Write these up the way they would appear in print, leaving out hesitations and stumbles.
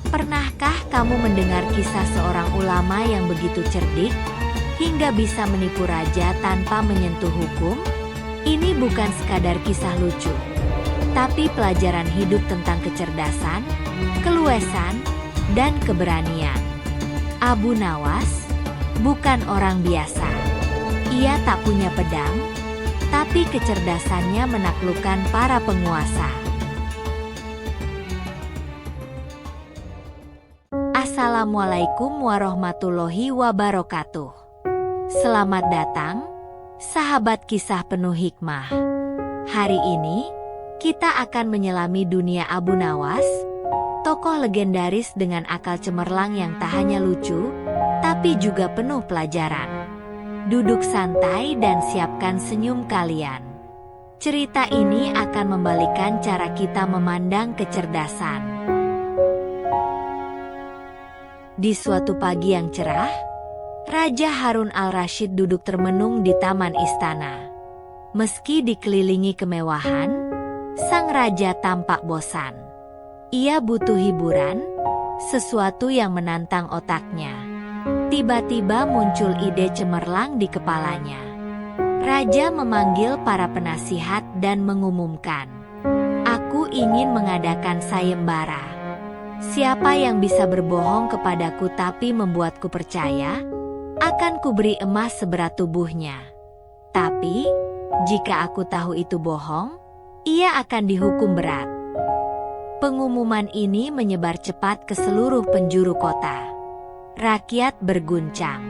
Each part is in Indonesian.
Pernahkah kamu mendengar kisah seorang ulama yang begitu cerdik, hingga bisa menipu raja tanpa menyentuh hukum? Ini bukan sekadar kisah lucu, tapi pelajaran hidup tentang kecerdasan, keluasan, dan keberanian. Abu Nawas bukan orang biasa. Ia tak punya pedang, tapi kecerdasannya menaklukkan para penguasa. Assalamualaikum warahmatullahi wabarakatuh. Selamat datang, sahabat kisah penuh hikmah. Hari ini, kita akan menyelami dunia Abu Nawas, tokoh legendaris dengan akal cemerlang yang tak hanya lucu, tapi juga penuh pelajaran. Duduk santai dan siapkan senyum kalian. Cerita ini akan membalikkan cara kita memandang kecerdasan. Di suatu pagi yang cerah, Raja Harun al-Rashid duduk termenung di taman istana. Meski dikelilingi kemewahan, sang raja tampak bosan. Ia butuh hiburan, sesuatu yang menantang otaknya. Tiba-tiba muncul ide cemerlang di kepalanya. Raja memanggil para penasihat dan mengumumkan, "Aku ingin mengadakan sayembara. Siapa yang bisa berbohong kepadaku tapi membuatku percaya, akan kuberi emas seberat tubuhnya. Tapi, jika aku tahu itu bohong, ia akan dihukum berat." Pengumuman ini menyebar cepat ke seluruh penjuru kota. Rakyat berguncang.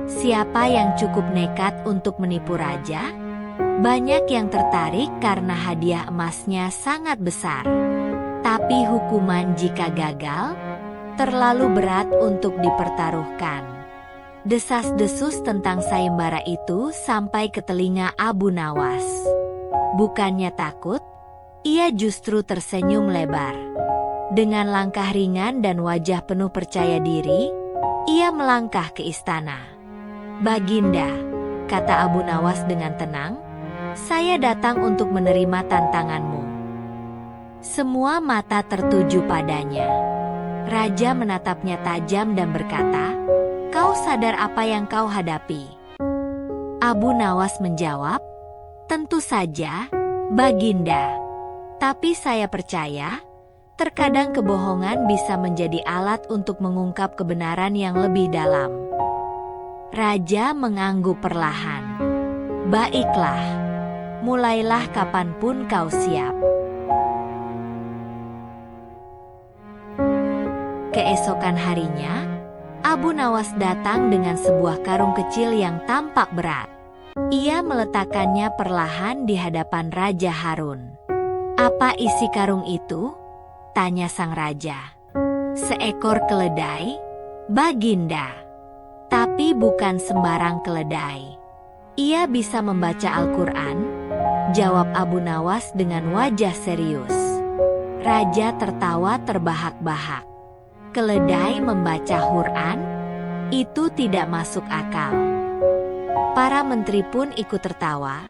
Siapa yang cukup nekat untuk menipu raja? Banyak yang tertarik karena hadiah emasnya sangat besar. Tapi hukuman jika gagal, terlalu berat untuk dipertaruhkan. Desas-desus tentang sayembara itu sampai ke telinga Abu Nawas. Bukannya takut, ia justru tersenyum lebar. Dengan langkah ringan dan wajah penuh percaya diri, ia melangkah ke istana. "Baginda," kata Abu Nawas dengan tenang, "saya datang untuk menerima tantanganmu." Semua mata tertuju padanya. Raja menatapnya tajam dan berkata, "Kau sadar apa yang kau hadapi?" Abu Nawas menjawab, "Tentu saja, Baginda. Tapi saya percaya, terkadang kebohongan bisa menjadi alat untuk mengungkap kebenaran yang lebih dalam." Raja mengangguk perlahan. "Baiklah, mulailah kapanpun kau siap." Keesokan harinya, Abu Nawas datang dengan sebuah karung kecil yang tampak berat. Ia meletakkannya perlahan di hadapan Raja Harun. "Apa isi karung itu?" tanya sang raja. "Seekor keledai, Baginda. Tapi bukan sembarang keledai. Ia bisa membaca Al-Quran," jawab Abu Nawas dengan wajah serius. Raja tertawa terbahak-bahak. "Keledai membaca Quran? Itu tidak masuk akal." Para menteri pun ikut tertawa.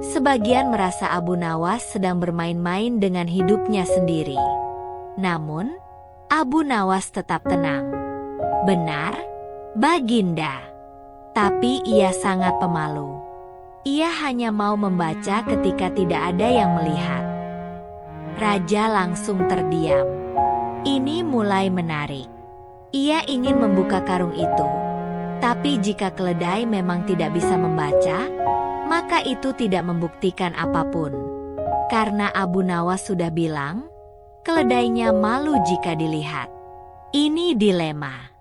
Sebagian merasa Abu Nawas sedang bermain-main dengan hidupnya sendiri. Namun, Abu Nawas tetap tenang. "Benar, Baginda. Tapi ia sangat pemalu. Ia hanya mau membaca ketika tidak ada yang melihat." Raja langsung terdiam. Ini mulai menarik. Ia ingin membuka karung itu. Tapi jika keledai memang tidak bisa membaca, maka itu tidak membuktikan apapun. Karena Abu Nawas sudah bilang, keledainya malu jika dilihat. Ini dilema.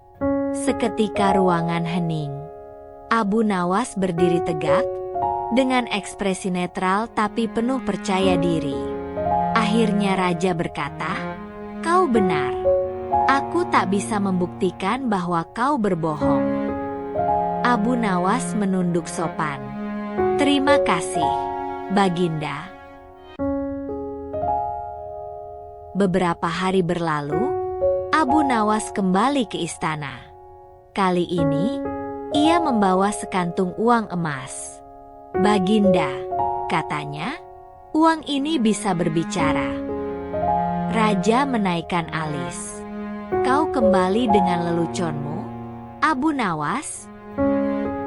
Seketika ruangan hening. Abu Nawas berdiri tegak, dengan ekspresi netral tapi penuh percaya diri. Akhirnya raja berkata, "Kau benar. Aku tak bisa membuktikan bahwa kau berbohong." Abu Nawas menunduk sopan. "Terima kasih, Baginda." Beberapa hari berlalu, Abu Nawas kembali ke istana. Kali ini, ia membawa sekantung uang emas. "Baginda," katanya, "uang ini bisa berbicara." Raja menaikkan alis. Kau kembali dengan leluconmu, Abu Nawas?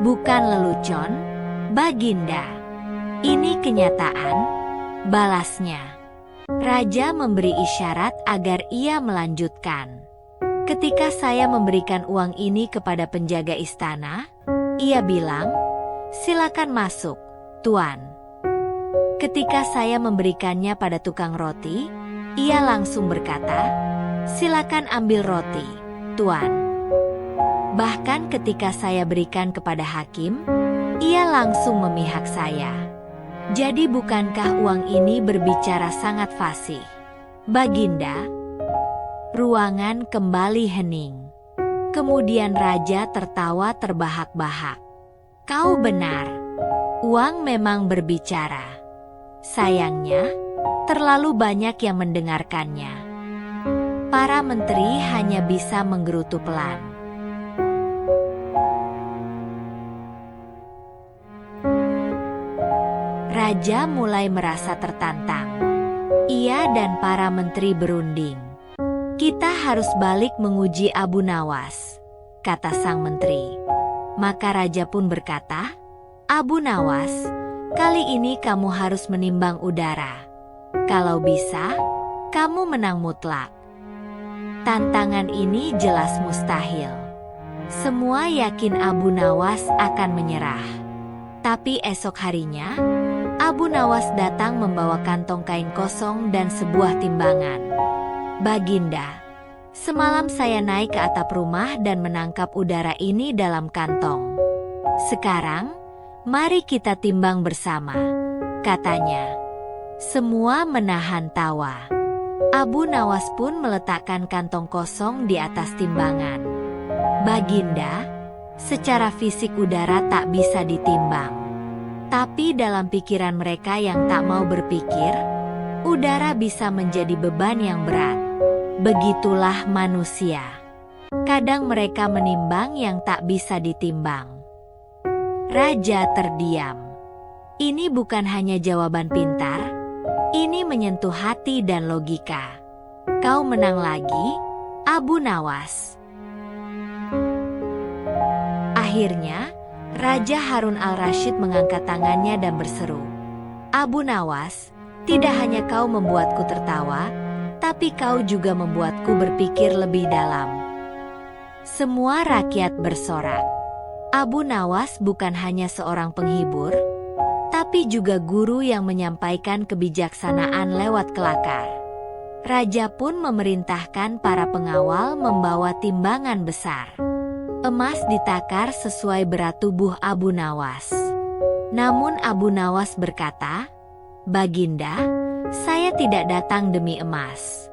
Bukan lelucon, Baginda. Ini kenyataan, balasnya. Raja memberi isyarat agar ia melanjutkan. Ketika saya memberikan uang ini kepada penjaga istana, ia bilang, "Silakan masuk, Tuan." Ketika saya memberikannya pada tukang roti, ia langsung berkata, "Silakan ambil roti, Tuan." Bahkan ketika saya berikan kepada hakim, ia langsung memihak saya. Jadi bukankah uang ini berbicara sangat fasih, Baginda? Ruangan kembali hening. Kemudian raja tertawa terbahak-bahak. Kau benar, uang memang berbicara. Sayangnya, terlalu banyak yang mendengarkannya. Para menteri hanya bisa menggerutu pelan. Raja mulai merasa tertantang. Ia dan para menteri berunding. "Kita harus balik menguji Abu Nawas," kata sang menteri. Maka raja pun berkata, "Abu Nawas, kali ini kamu harus menimbang udara. Kalau bisa, kamu menang mutlak." Tantangan ini jelas mustahil. Semua yakin Abu Nawas akan menyerah. Tapi esok harinya, Abu Nawas datang membawa kantong kain kosong dan sebuah timbangan. "Baginda, semalam saya naik ke atap rumah dan menangkap udara ini dalam kantong. Sekarang, mari kita timbang bersama," katanya. Semua menahan tawa. Abu Nawas pun meletakkan kantong kosong di atas timbangan. "Baginda, secara fisik udara tak bisa ditimbang. Tapi dalam pikiran mereka yang tak mau berpikir, udara bisa menjadi beban yang berat. Begitulah manusia. Kadang mereka menimbang yang tak bisa ditimbang." Raja terdiam. Ini bukan hanya jawaban pintar, ini menyentuh hati dan logika. "Kau menang lagi, Abu Nawas." Akhirnya, Raja Harun al-Rashid mengangkat tangannya dan berseru, "Abu Nawas, tidak hanya kau membuatku tertawa, tapi kau juga membuatku berpikir lebih dalam." Semua rakyat bersorak. Abu Nawas bukan hanya seorang penghibur, tapi juga guru yang menyampaikan kebijaksanaan lewat kelakar. Raja pun memerintahkan para pengawal membawa timbangan besar. Emas ditakar sesuai berat tubuh Abu Nawas. Namun Abu Nawas berkata, "Baginda, saya tidak datang demi emas.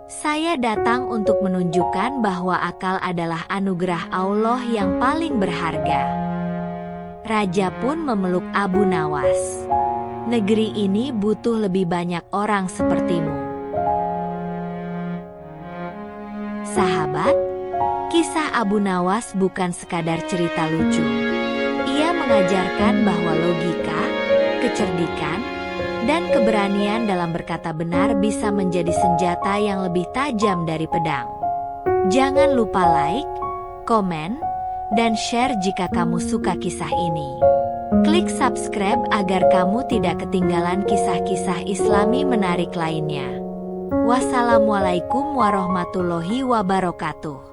Saya datang untuk menunjukkan bahwa akal adalah anugerah Allah yang paling berharga." Raja pun memeluk Abu Nawas. "Negeri ini butuh lebih banyak orang sepertimu." Sahabat, kisah Abu Nawas bukan sekadar cerita lucu. Ia mengajarkan bahwa logika, kecerdikan, dan keberanian dalam berkata benar bisa menjadi senjata yang lebih tajam dari pedang. Jangan lupa like, komen, dan share jika kamu suka kisah ini. Klik subscribe agar kamu tidak ketinggalan kisah-kisah Islami menarik lainnya. Wassalamualaikum warahmatullahi wabarakatuh.